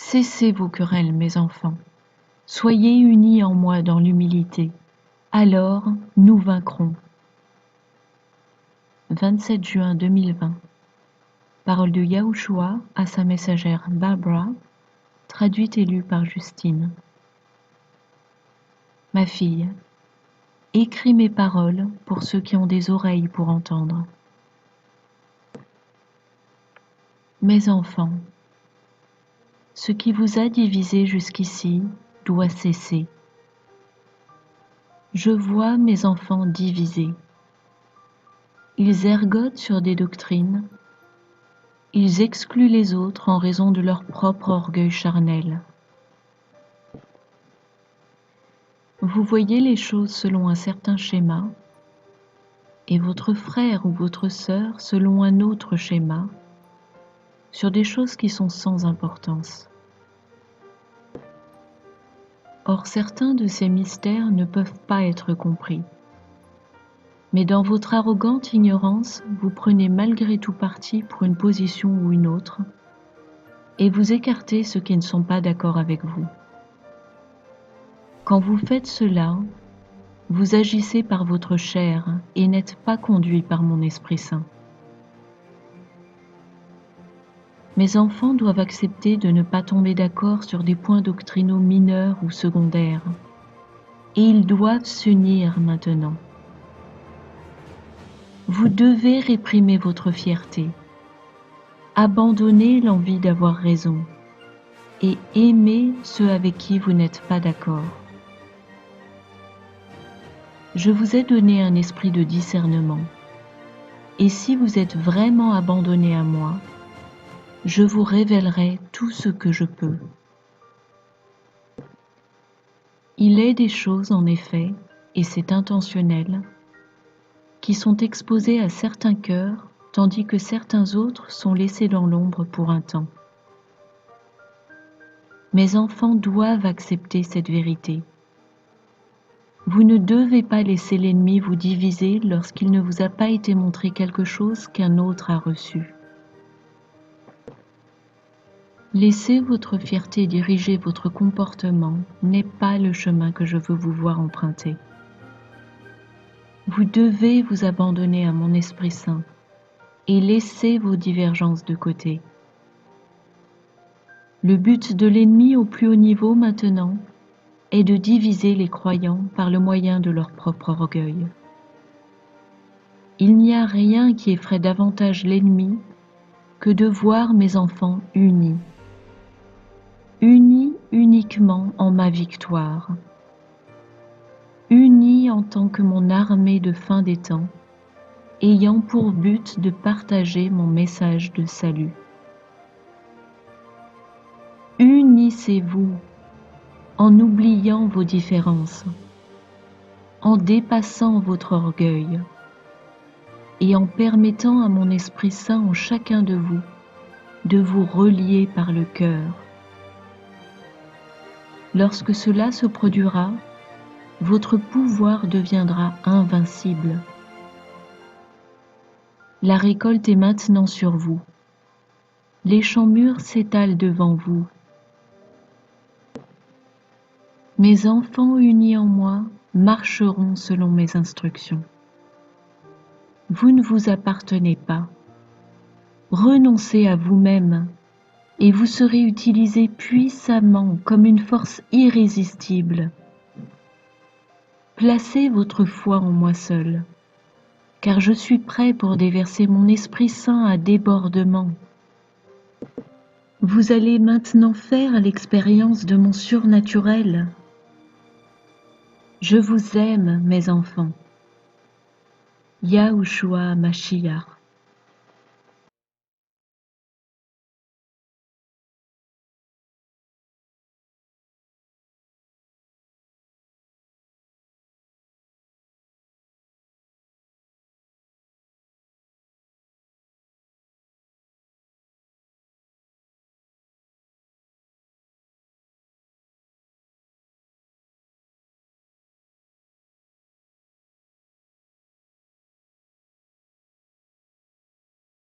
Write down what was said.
Cessez vos querelles, mes enfants. Soyez unis en moi dans l'humilité. Alors, nous vaincrons. 27 juin 2020. Parole de Yahushua à sa messagère Barbara, traduite et lue par Justine. Ma fille, écris mes paroles pour ceux qui ont des oreilles pour entendre. Mes enfants, ce qui vous a divisé jusqu'ici doit cesser. Je vois mes enfants divisés. Ils ergotent sur des doctrines, ils excluent les autres en raison de leur propre orgueil charnel. Vous voyez les choses selon un certain schéma, et votre frère ou votre sœur selon un autre schéma, sur des choses qui sont sans importance. Or, certains de ces mystères ne peuvent pas être compris. Mais dans votre arrogante ignorance, vous prenez malgré tout parti pour une position ou une autre, et vous écartez ceux qui ne sont pas d'accord avec vous. Quand vous faites cela, vous agissez par votre chair et n'êtes pas conduit par mon Esprit Saint. Mes enfants doivent accepter de ne pas tomber d'accord sur des points doctrinaux mineurs ou secondaires, et ils doivent s'unir maintenant. Vous devez réprimer votre fierté, abandonner l'envie d'avoir raison, et aimer ceux avec qui vous n'êtes pas d'accord. Je vous ai donné un esprit de discernement, et si vous êtes vraiment abandonnés à moi, je vous révélerai tout ce que je peux. Il est des choses, en effet, et c'est intentionnel, qui sont exposées à certains cœurs, tandis que certains autres sont laissés dans l'ombre pour un temps. Mes enfants doivent accepter cette vérité. Vous ne devez pas laisser l'ennemi vous diviser lorsqu'il ne vous a pas été montré quelque chose qu'un autre a reçu. Laisser votre fierté diriger votre comportement n'est pas le chemin que je veux vous voir emprunter. Vous devez vous abandonner à mon Esprit Saint et laisser vos divergences de côté. Le but de l'ennemi au plus haut niveau maintenant est de diviser les croyants par le moyen de leur propre orgueil. Il n'y a rien qui effraie davantage l'ennemi que de voir mes enfants unis uniquement en ma victoire, unis en tant que mon armée de fin des temps, ayant pour but de partager mon message de salut. Unissez-vous en oubliant vos différences, en dépassant votre orgueil et en permettant à mon Esprit Saint en chacun de vous relier par le cœur. Lorsque cela se produira, votre pouvoir deviendra invincible. La récolte est maintenant sur vous. Les champs mûrs s'étalent devant vous. Mes enfants unis en moi marcheront selon mes instructions. Vous ne vous appartenez pas. Renoncez à vous-même et vous serez utilisés puissamment comme une force irrésistible. Placez votre foi en moi seul, car je suis prêt pour déverser mon Esprit Saint à débordement. Vous allez maintenant faire l'expérience de mon surnaturel. Je vous aime, mes enfants. Yahushua Mashiach.